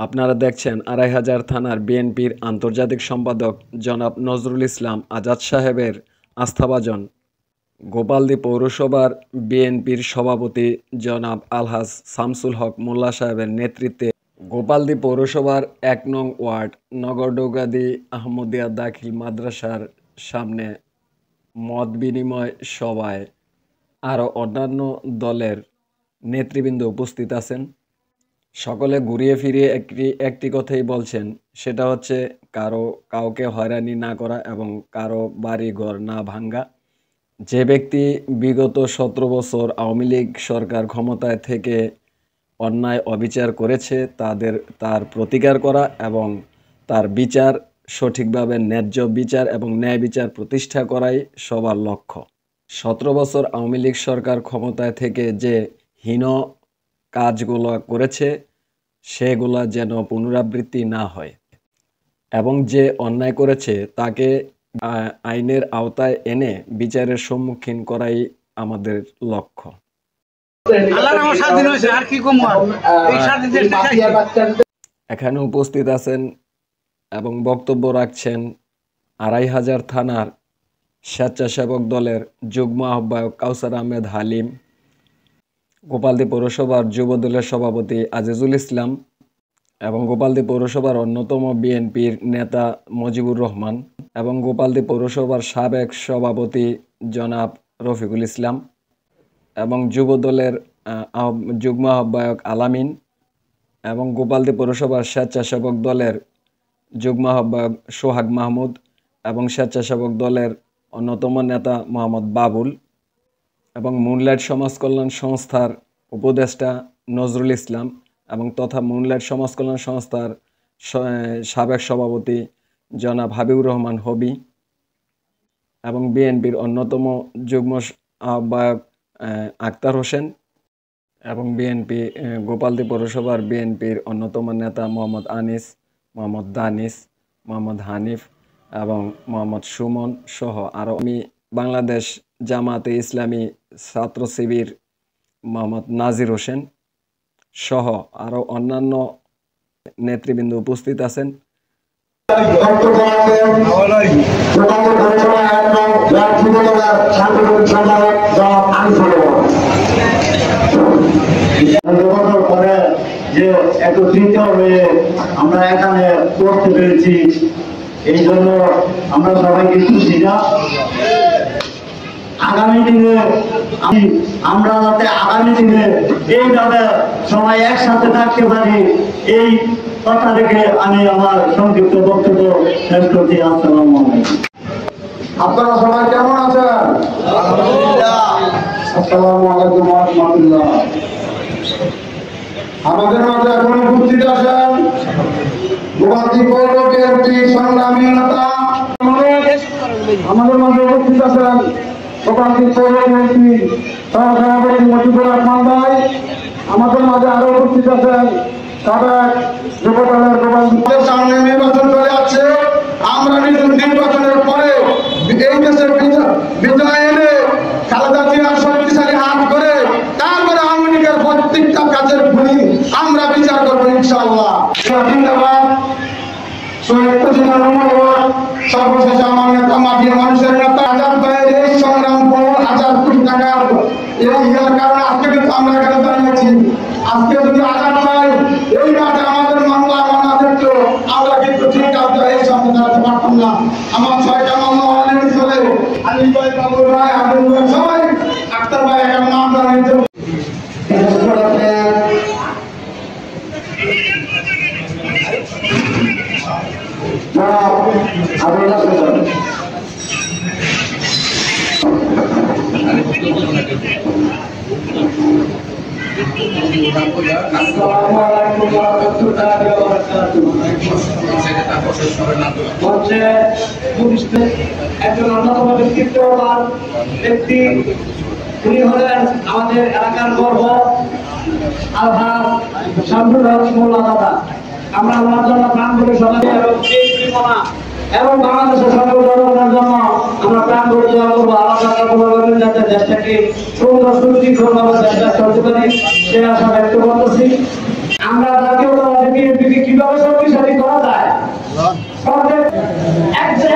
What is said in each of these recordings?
আপনারা দেখছেন ২৫০০ থানার বিএনপির আন্তর্জাতিক সম্পাদক জনাব নজরুল ইসলাম আজাদ সাহেবের আস্থাভাজন, গোপালদী পৌরসভার বিএনপির সভাপতি জনাব আলহাজ শামসুল হক মোল্লা সাহেবের নেতৃত্বে গোপালদী পৌরসভার ১ নং ওয়ার্ড নগরডৌগাদি আহমদিয়া দাখিল মাদ্রাসার সামনে মত বিনিময় সভায় আরও অন্যান্য দলের নেতৃবৃন্দ উপস্থিত আছেন। সকলে ঘুরিয়ে ফিরিয়ে একটি কথাই বলছেন, সেটা হচ্ছে কাউকে হয়রানি না করা এবং কারো বাড়ি ঘর না ভাঙ্গা। যে ব্যক্তি বিগত ১৭ বছর আওয়ামী লীগ সরকার ক্ষমতায় থেকে অন্যায় অবিচার করেছে তার প্রতিকার করা এবং তার বিচার সঠিকভাবে ন্যায্য বিচার এবং ন্যায় বিচার প্রতিষ্ঠা করাই সবার লক্ষ্য। ১৭ বছর আওয়ামী লীগ সরকার ক্ষমতায় থেকে যে হীন কাজগুলো করেছে সেগুলা যেন পুনরাবৃত্তি না হয় এবং যে অন্যায় করেছে তাকে আইনের আওতায় এনে বিচারের সম্মুখীন করাই আমাদের লক্ষ্য। এখানে উপস্থিত আছেন এবং বক্তব্য রাখছেন ২৫০০ থানার স্বেচ্ছাসেবক দলের যুগ্ম আহ্বায়ক কাউসার আহমেদ হালিম, গোপালদী পৌরসভার যুব দলের সভাপতি আজিজুল ইসলাম এবং গোপালদী পৌরসভার অন্যতম বিএনপির নেতা মজিবুর রহমান এবং গোপালদী পৌরসভার সাবেক সভাপতি জনাব রফিকুল ইসলাম এবং যুব দলের যুগ্ম আহ্বায়ক আলামিন এবং গোপালদী পৌরসভার স্বেচ্ছাসেবক দলের যুগ্ম আহ্বায়ক সোহাগ মাহমুদ এবং স্বেচ্ছাসেবক দলের অন্যতম নেতা মোহাম্মদ বাবুল এবং মুনলাইট সমাজ কল্যাণ সংস্থার উপদেষ্টা নজরুল ইসলাম এবং তথা মুনলাইট সমাজ কল্যাণ সংস্থার সাবেক সভাপতি জনাব হাবিবুর রহমান হবি এবং বিএনপির অন্যতম যুগ্ম আহ্বায়ক আক্তার হোসেন এবং গোপালদী পৌরসভার বিএনপির অন্যতম নেতা মোহাম্মদ আনিস, মোহাম্মদ দানিস, মোহাম্মদ হানিফ এবং মোহাম্মদ সুমন সহ আরও বাংলাদেশ জামাতে ইসলামী ছাত্র শিবির মোহাম্মদ নাজির হোসেন সহ আরও অন্যান্য নেতৃবৃন্দ উপস্থিত আছেন। যে একত্রিত হয়ে আমরা এখানে করতে পেরেছি, এই জন্য আমরা সবাইকে খুশি না। আগামী দিনে আমরা যাতে আগামী দিনে এইভাবে সবাই একসাথে থাকতে পারি, এই কথা থেকে আমি আমার সংক্ষিপ্ত বক্তব্য শেষ করছি। আসসালামু আলাইকুম। আপনারা সবাই কেমন আছেন? আসসালামু আলাইকুম ওয়া রাহমাতুল্লাহ। আমাদের মাঝে এখন উপস্থিত আছেন গোপালদী পৌর বিএনপি সংগ্রামী নেতা, আমাদের মাঝে উপস্থিত আছেন গোপালদী পৌর বিএনপি সহসভাপতি মজিবুর রহমান ভাই, আমাদের মাঝে আরো উপস্থিত আছেন সাবেক যুব দলের গোপালদী। সামনে নির্বাচন চলে যাচ্ছে, আমরা নির্বাচনের পরে এই দেশের বিজয় এনে খালেদা জিয়ার শক্তিশালী হাত করে তারপরে আওয়ামী লীগের প্রত্যেকটা কাজের ভূমি আমরা বিচার করবো ইনশাআল্লাহ। ধন্যবাদ। সর্বশেষ আমার নেতা মাটির মানুষের নেতা আজাদ ভাইয়ের এই সংগ্রাম বহু হাজার কোটি টাকার ইয়ার কারণে আজকে কিন্তু আমরা এখানে দাঁড়িয়েছি। আজকে যদি আজাদ ভাই এই মাঠে আমাদের মামলা মানা দেখত, আমরা কিন্তু ঠিক আছে এই সামনে দাঁড়াতে পারতাম না। আমার ৬টা মামলা অনেক চলে, আলী ভাই, বাবুল ভাই, আবুল ভাই, সবাই আক্তার ভাই এখানে নাম দাঁড়িয়েছে। একজন অন্যতম ব্যক্তিত্ববান ব্যক্তি, উনি হলেন আমাদের এলাকার গর্ব আলহাজ শামসুল হক মোল্লা দাদা। আমরা ওনার জন্য প্রাণ করে সবাই এবং বাংলাদেশের সকল জনগণের জন্য আমরা প্রাণ করে দোয়া করবো। আল্লাহ যাতে দেশটাকে সুন্দর সুশৃঙ্খলভাবে দেশটা চলতে পারি সে আশা ব্যক্ত করতেছি। আমরা জাতীয়তাবাদী বিএনপিকে কিভাবে শক্তিশালী করা যায়,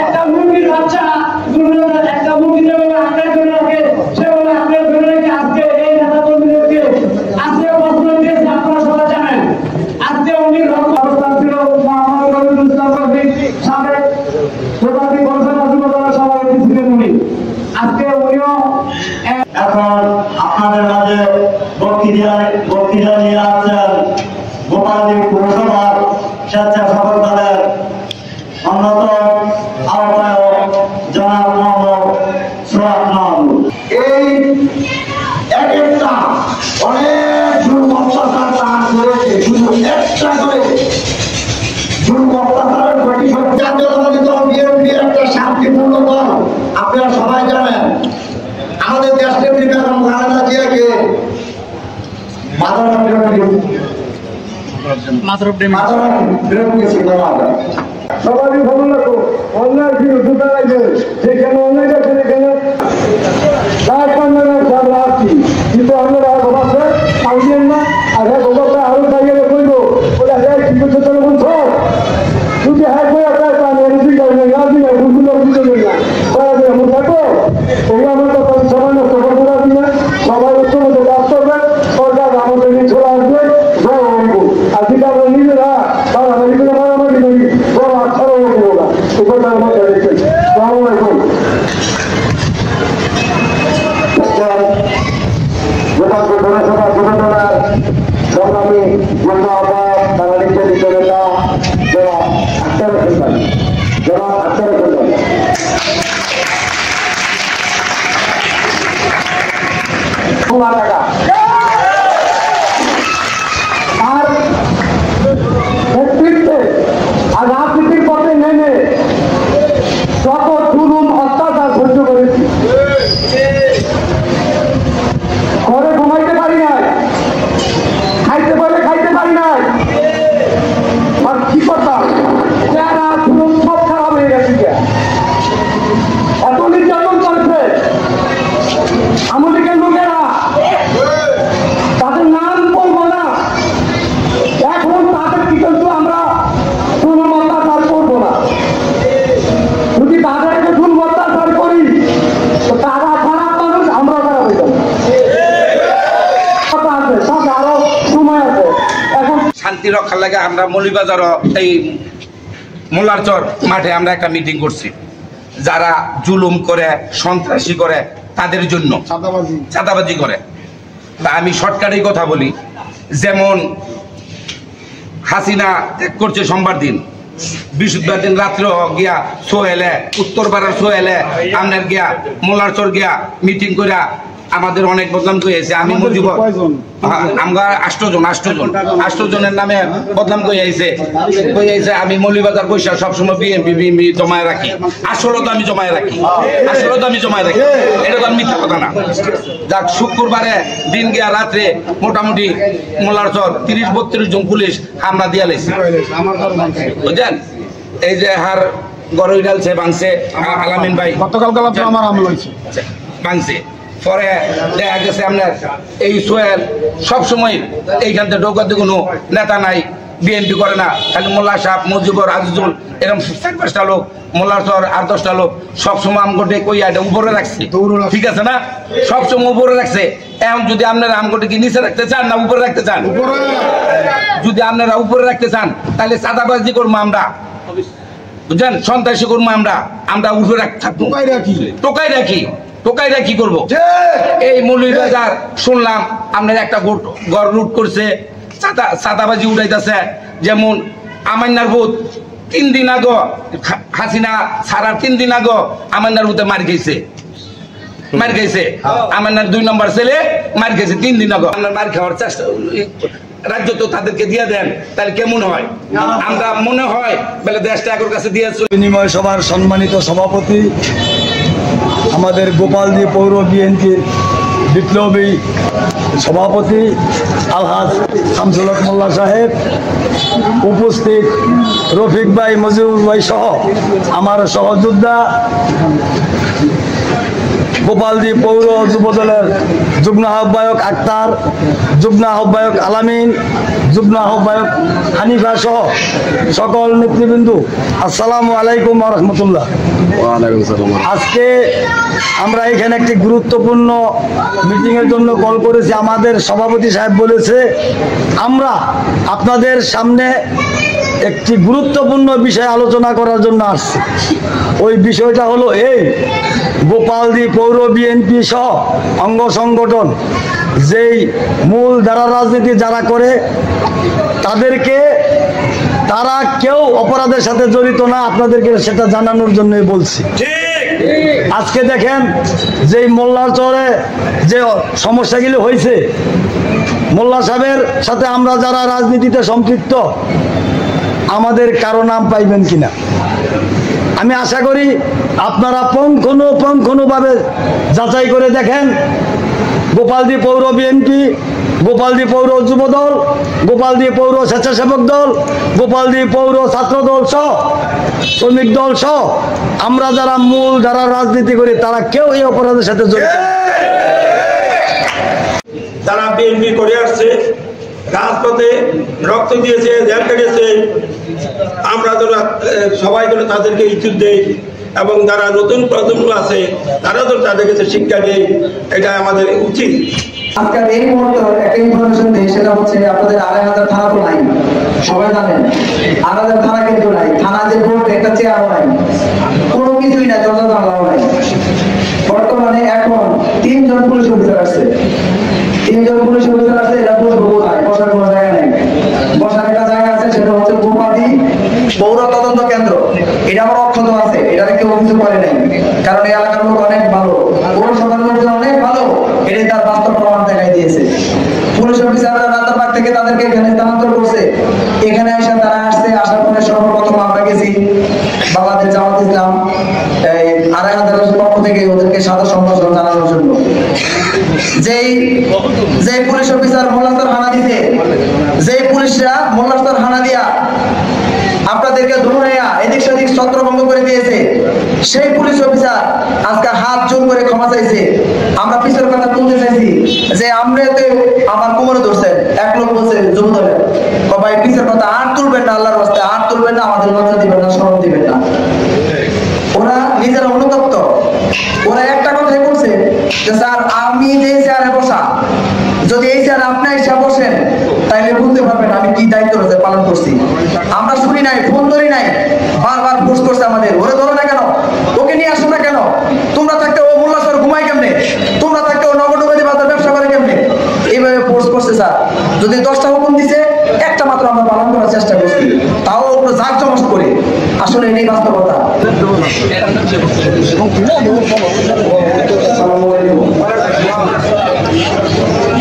একটা মুরগির বাচ্চা একটা মুরগি যেভাবে আঁকড়ে ধরে রাখে সেভাবে আঁকড়ে ধরে রেখে আজকে এই নেতা কর্মীদেরকে আজকে প্রশ্ন দিয়েছে। আপনারা সবাই জানেন আজকে উনি অবস্থান ছিল মোহাম্মদ রবিউল ইসলাম সাবেক প্রধানী সভাপতি ছিলেন উনি। আজকে উনিও এখন আপনাদের মাঝে বক্তৃতা নিয়ে আসছেন গোপালদী পৌরসভার স্বেচ্ছাসেবক দলের অন্যতম আহ্বায়ক জনাব মোহাম্মদ সোহাগ মাহমুদ। এই এক একটা অনেক জুলুম অত্যাচার তার করেছে, শুধু একটা করে জুলুম অত্যাচারের প্রতিশোধ জাতীয়তাবাদী দল বিএনপি একটা শান্তিপূর্ণ দল। আপনারা সবাই জানেন আমাদের দেশের বেগম খালেদা জিয়াকে সবাই ভালো লাগতো অন্যায় ছিল দুটা লাগবে যেখানে অন্যায় আছে সেখানে আমরা আসছি, কিন্তু আপনারা ভাবছে পাইলেন না। আর হ্যাঁ গোবরটা আরো চাইলে বলবো ওটা হ্যাঁ কি করছে তোর বলছো যদি হ্যাঁ করে আপনার পানি এমনি করবেন না দিন বুঝলো বুঝবেন না করা যায় এমন থাকো ওগুলো আমার তো সবাই নষ্ট করবো না দিনে সবাই উত্তর মধ্যে কাজ করবেন। সরকার আমাদের নিয়ে চলে আসবে আর যেটা আমরা নিজেরা মারামারি করে মারামারি করি বড় আচ্ছারও করবো না এই কথা আমার দেখছেন। গোপালপুর পৌরসভা যুবদলের সংগ্রামী যুগ্ম আহ্বায়ক তারা নির্যাতিত নেতা জনাব আখতার হোসেন আর নেতৃত্বে আর রাজনীতির পথে নেমে যত জুলুম অত্যাচার সহ্য করেছি, ঘরে ঘুমাইতে পারি নাই, খাইতে পারলে খাইতে পারি নাই, আর কি করতাম চেহারা জুলুম সব খারাপ হয়ে গেছে। এত নির্যাতন করছে আমাদের লোকেরা, তাদের নাম বলবো না, এখন তাদের কি কিন্তু আমরা জুলুম অত্যাচার করবো না। যদি তাদেরকে জুলুম অত্যাচার করি তো তারা খারাপ মানুষ, আমরা খারাপ হয়ে যাবো। আরো সময় আছে। এখন শান্তি রক্ষার লাগে আমরা মৌলভীবাজার এই মোল্লারচর মাঠে আমরা একটা মিটিং করছি। যারা জুলুম করে সন্ত্রাসী করে তাদের জন্য চাঁদাবাজি করে, তা আমি শর্টকাটেই কথা বলি। যেমন হাসিনা করছে সোমবার দিন, বৃহস্পতিবার দিন রাত্রে গিয়া সোহেলে উত্তরপাড়ার সোহেলে আপনার গিয়া মোল্লারচর গিয়া মিটিং করে আমাদের অনেক বদনাম করেছে। আমি মুজিব আমরা 8 জনের নামে বদনাম কইয়াছে। আমি মৌলভীবাজার পয়সা সবসময় বিএনপি জমায় রাখি, আসলে তো আমি জমায় রাখি, এটা তো মিথ্যা কথা না। যাক, শুক্রবারে দিন গিয়া রাত্রে মোটামুটি মোল্লারচর 30-32 জন পুলিশ হামলা দিয়া লাইছে, বুঝলেন। এই যে হার গরই ডালছে ভাঙছে, আলামিন ভাই গতকাল আমার আমল হয়েছে ভাঙছে। পরে দেখা গেছে আপনার এই সোহেল সবসময় এইখান থেকে ডৌকাতে কোনো নেতা নাই, বিএনপি করে না, খালি মোল্লা সাহেব, মজিবর, আজিজুল, এরকম 4-5টা লোক, মোল্লারচর 8-10টা লোক সবসময় আমগোটে কইয়া এটা উপরে রাখছে, ঠিক আছে না, সবসময় উপরে রাখছে। এখন যদি আপনারা আমগোটে কি নিচে রাখতে চান না উপরে রাখতে চান? যদি আপনারা উপরে রাখতে চান তাহলে চাঁদাবাজি করবো আমরা, বুঝলেন, সন্ত্রাসী করবো আমরা উপরে থাকবো, টোকাই রাখি করবো। এই মৌলভীবাজার শুনলাম আপনার একটা ঘর লুট করছে, চাঁদাবাজি উঠাইতেছে। যেমন আমান্নার ভূত 3 দিন আগে, হাসিনা ছাড়ার 3 দিন আগে আমান্নার ভূতে মার গেছে, আমান্নার 2 নম্বর ছেলে মার গেছে 3 দিন আগে। আপনার মার খাওয়ার চেষ্টা রাজ্য তো তাদেরকে দিয়ে দেন, তাহলে কেমন হয়? আমরা মনে হয় বলে দেশটা একর কাছে দিয়েছে। বিনিময় সভার সম্মানিত সভাপতি, আমাদের গোপালদী পৌর বিএনপির বিপ্লবী সভাপতি আলহাজ শামসুল হক মোল্লা সাহেব, উপস্থিত রফিক ভাই, মজিবুর ভাই সহ আমার সহযোদ্ধা, গোপালদি পৌর যুবদলের যুগ্ম আহ্বায়ক আক্তার, যুগ্ম আহ্বায়ক আলামিন, যুগ্ম আহ্বায়ক হানিফা সহ সকল নেতৃবৃন্দু, আসসালামু আলাইকুম ওয়া রাহমাতুল্লাহ। আজকে আমরা এখানে একটি গুরুত্বপূর্ণ মিটিংয়ের জন্য কল করেছি। আমাদের সভাপতি সাহেব বলেছে আমরা আপনাদের সামনে একটি গুরুত্বপূর্ণ বিষয় আলোচনা করার জন্য আসছি। ওই বিষয়টা হলো এই, গোপালদি পৌর বিএনপি সহ অঙ্গ সংগঠন যেই মূল ধারা রাজনীতি যারা করে তাদেরকে, তারা কেউ অপরাধের সাথে জড়িত না, আপনাদেরকে সেটা জানানোর জন্যই বলছি। আজকে দেখেন যেই মোল্লার চরে যে সমস্যাগুলি হয়েছে, মোল্লা সাহেবের সাথে আমরা যারা রাজনীতিতে সম্পৃক্ত আমাদের কারো নাম পাইবেন কিনা। আমি আশা করি আপনারা পুঙ্খানুপুঙ্খভাবে যাচাই করে দেখেন। গোপালদি পৌর বিএনপি, গোপালদি পৌর যুবদল, গোপালদি পৌর স্বেচ্ছাসেবক দল, গোপালদি পৌর ছাত্র দল সহ শ্রমিক দল সহ আমরা যারা মূল ধারা রাজনীতি করি তারা কেউ এই অপরাধের সাথে জড়িত। তারা বিএনপি করে আসছে, রাজপথে রক্ত দিয়েছে, জেল কেটেছে। আমরা যারা সবাই যেন তাদেরকে ইজ্জত দেই এবং যারা নতুন প্রজন্ম আছে তারা তো তাদের কাছে শিক্ষা দেয়, এটা আমাদের উচিত। আজকের এই মুহূর্তে একটা ইনফরমেশন দেই, সেটা হচ্ছে আপনাদের ২৫০০ থানা তো নাই, সবাই জানেন। ২৫০০ থানা কিন্তু নাই, থানা যে ভোট একটা চেয়ারও নাই, কোনো কিছুই নাই, দরজা জানলাও নাই। বর্তমানে এখন ৩ জন পুলিশ অফিসার আছে, ৩ জন পুলিশ অফিসার আছে। এটা বসবো কোথায়? বসার কোনো জায়গা নেই। বসার একটা জায়গা আছে, সেটা হচ্ছে গোপালদি পৌর তদন্ত কেন্দ্র। এটা আমার অক্ষত আছে, এটা কেউ অভিযোগ করে নাই, কারণ এই এলাকার লোক অনেক ভালো, পৌরসভার লোকজন অনেক ভালো, এটাই তার বাস্তব প্রমাণ দেখাই দিয়েছে। পুলিশ অফিসাররা রাতারবাগ থেকে তাদেরকে এখানে স্থানান্তর করছে। এখানে এসে তারা আসছে, আসার পরে সর্বপ্রথম আমরা গেছি বাংলাদেশ জামাত ইসলাম আড়াইহাজারের পক্ষ থেকে ওদেরকে সাদর সম্ভাষণ জানানোর জন্য। যেই পুলিশ অফিসার মোল্লাস্তর হানা দিতে, যেই পুলিশরা মোল্লাস্তর হানা দিয়া আপনাদেরকে ধরে এদিক সেদিক ছত্রভঙ্গ করে দিয়েছে, সেই পুলিশ অফিসার আজকে হাত জোর করে ক্ষমা চাইছে। আমরা পিছের কথা তুলতে চাইছি যে আমরাতে আমার কোমরে ধরছেন। এক লোক বলছে যুবদলের, ভাই পিছের কথা আর তুলবেন না, আল্লাহর রাস্তে আর তুলবেন না, আমাদের লজ্জা দিবেন না, শরম দিবেন না। ওরা নিজেরা অনুতপ্ত। ওরা একটা কথাই বলছে যে স্যার আমি যে চেয়ারে বসা, যদি এই চেয়ারে আপনি এসে বসেন তাইলে বুঝতে পারবেন আমি কি দায়িত্ব পালন করছি। আমরা শুনি নাই, ফোন ধরি নাই, বারবার ফোর্স করছে আমাদের, ওরে ধরো না কেন, ওকে নিয়ে আসো না কেন, তোমরা থাকতে ও মোল্লাসর ঘুমায় কেমনে, তোমরা থাকতে ও নগরবাদী বাজার ব্যবসা করে কেমনে, এইভাবে ফোর্স করছে। স্যার যদি 10টা হুকুম দিছে একটা মাত্র আমরা পালন করার চেষ্টা করছি, তাও ওগুলো জাঁকজমক করে। আসলে এটাই বাস্তবতা।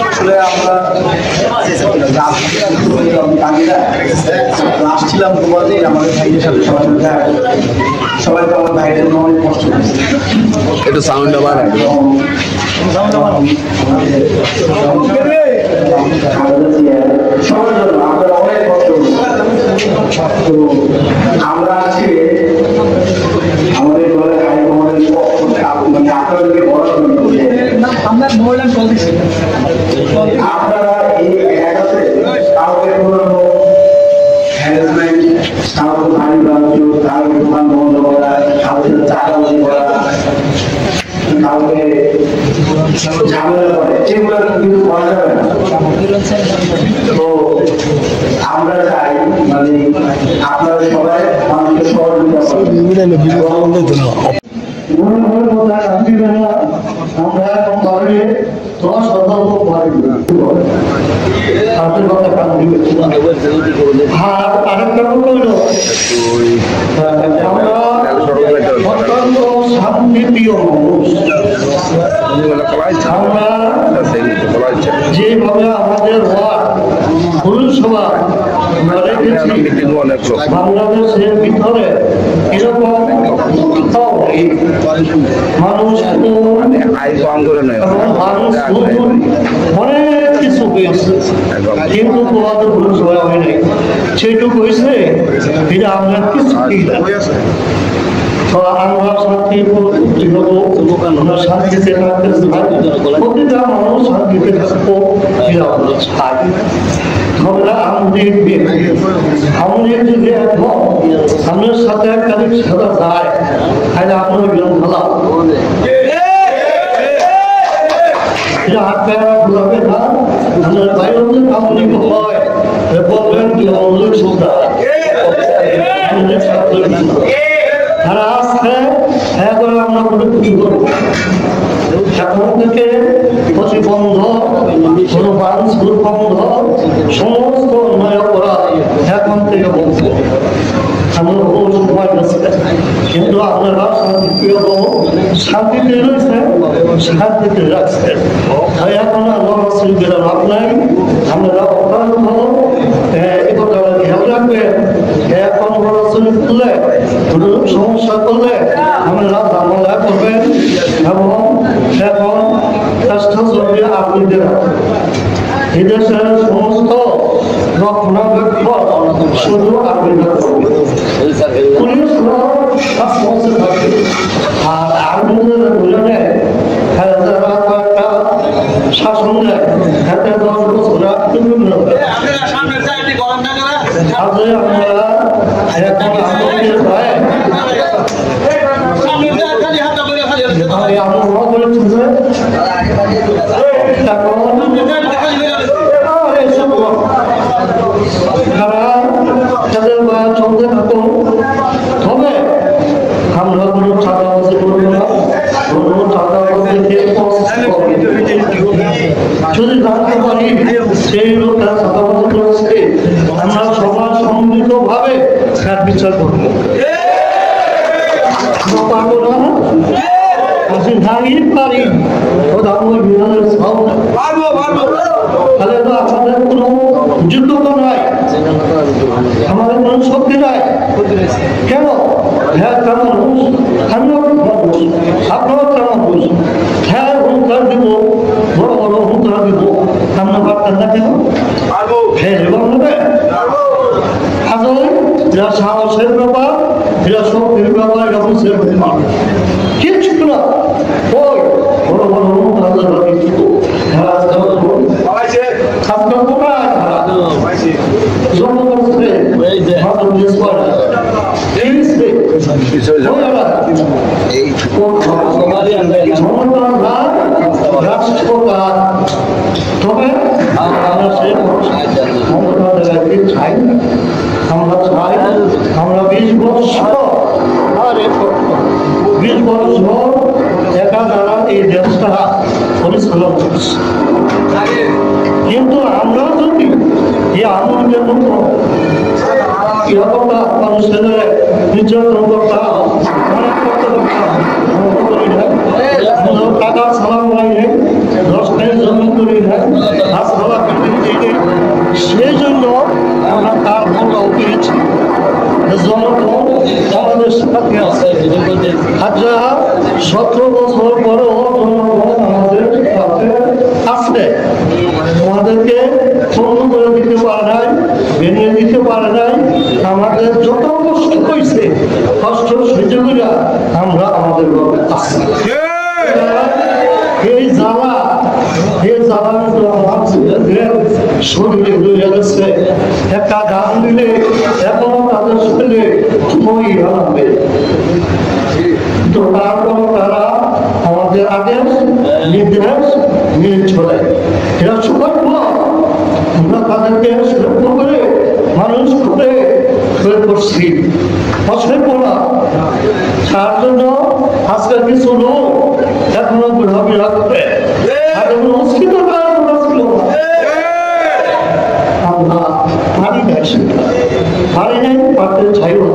আসলে আমরা আসছিলাম তোমাদের আমাদের ভাইদের সাথে সবাই তো আমার ভাইদের অনেক কষ্ট একটু সাউন্ড আবার সবার জন্য আমরা অনেক কষ্ট। আমরা আজকে আমাদের ঘরে আমাদের মানে আপনাদেরকে পড়াশোনা আপনারা এই এলাকাতে কাউকে কোনো হ্যারাসমেন্ট, কাউকে ভারী ভাঙচুর, কাউকে দোকান বন্ধ করা, কাউকে চাঁদাবাজি করা, কাউকে ঝামেলা করে, সেগুলো কিন্তু করা যাবে না। তো আমরা চাই মানে আপনারা সবাই মানুষকে সহযোগিতা আমরা এখন পারলে 10 শতাংশ পারি। আরেকটা হলো আমরা অত্যন্ত শান্তিপ্রিয় মানুষ। আমরা যেভাবে আমাদের ওয়ার্ড পৌরসভা রেখেছি বাংলাদেশের ভিতরে এরকম মানুষ অনেক কিছু হয়েছে, কিন্তু তোমাদের ভুল সবাই হয় নাই। সেটুকু হয়েছে এটা আমরা কিছু আমরা শান্তি আমরা শান্তিতে থাকতে চাই, প্রতিটা মানুষ শান্তিতে থাকবো এটা আমরা চাই। আমরা আমাদের যদি এখন আমাদের সাথে একটা সাদা যায় তাহলে আপনার বিরাম ভালো এটা হাত পায়ে ঘুরাবে না। আমাদের বাইরে কামড়ি হয় বলবেন কি আমাদের সুবিধা তারা আসছে এখন আমরা কোনো কি করবো এখন থেকে প্রতিবন্ধ ধূমপান স্কুল বন্ধ সমস্ত অন্যায় করা এখন থেকে বন্ধ। আমরা বহু সময় গেছে কিন্তু আপনারা শান্তিতে রয়েছে শান্তিতে রাখছে। এখন লড়াশিল্পের লাভ নাই। আমরা অপরাধ এ কথা খেয়াল রাখবেন। এখন লড়াশিল্প করলে সমস্যা করলে আমরা মামলা করবেন এবং এখন চেষ্টা চলবে আপনাদের এদেশের সমস্ত রক্ষণাবেক্ষণ শুধু আপনাদের পুলিশ থাকবে আর আপনাদের বুঝে একটা শাসন দেয় হাতে 10 বছর চলতে থাকো। তবে আমরা কোনো চাঁদাবাজি করবো না, কোনো চাঁদাবাজি যদি জানতে পারি সেই লোকটা চাঁদাবাজি করেছে আমরা সবাই সম্মিলিত ভাবে তার বিচার করবো। পারবো না পারি তাহলে তো আমাদের কোনো যোগ্যতা নাই, আমাদের কোনো শক্তি নাই। কেন? হ্যাঁ কেমন মানুষ, আমিও মানুষ, আপনারও কেমন মানুষ। হ্যাঁ হুঙ্কার দিব, বড় বড় হুঙ্কার দিব, আমরা পারতেন না কেন? হ্যাঁ এবং হবে আসলে এরা সাহসের ব্যাপার, এরা শক্তির ব্যাপার, এটা বুঝের ব্যাপার কিচ্ছু না। ওই বড় বড় হুঙ্কার দিব আপনার কোথায় জনগণকে ভালো জিনিস করে তবে আমরা সেই চাই না। আমরা চাই আমরা 20 বছর একা দ্বারা এই দেশটা পরিচালনা করছি। কিন্তু আমরা যদি এই আনন্দের মতো মানুষের নির্যাতন করতাম, অনেক করতে পারতাম, টাকা সালাম লাগে 10 টাকা জমি করি না, সেই জন্য আমরা তার ভালো পেয়েছি। জনগণ আমাদের সাথে আছে। আচ্ছা 17 বছর পরেও জনগণ আমাদের সাথে আছে। আমাদেরকে পূর্ণ করে দিতে পারে নাই, ভেঙে দিতে পারে নাই। আমাদের যত কষ্ট হয়েছে কষ্ট সহ্য করে আমরা আমাদের আছি। এই জ্বালা শরীরে রয়ে গেছে। একটা গান দিলে এখনো তাদের শরীরে মই হারাবে। তো তারপর তারা আমাদের আদেশ নির্দেশ নিয়ে চলে। এরা সৌভাগ্য আমরা তাদেরকে সুরক্ষা করে মানুষ করে করছি অসভ্য না। তার জন্য আজকে কিছু লোক এখনো ঘোরাফেরা করে আমরা পারি নাই পারতে চাইও।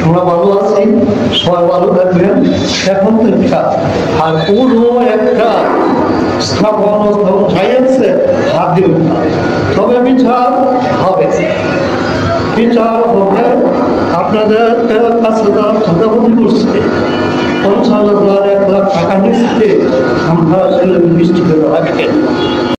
আমরা ভালো আছি, সবাই ভালো থাকবেন। এখন থেকে আর কোনো একটা স্থাপন চাইছে হাত দিবেন না। তবে বিচার হবে, বিচার হবে। আপনাদের 50,000 ঠকাবতি করছে, 50,000 1 লাখ টাকা নিচ্ছে, আমরা আসলে মিষ্টি করে আগে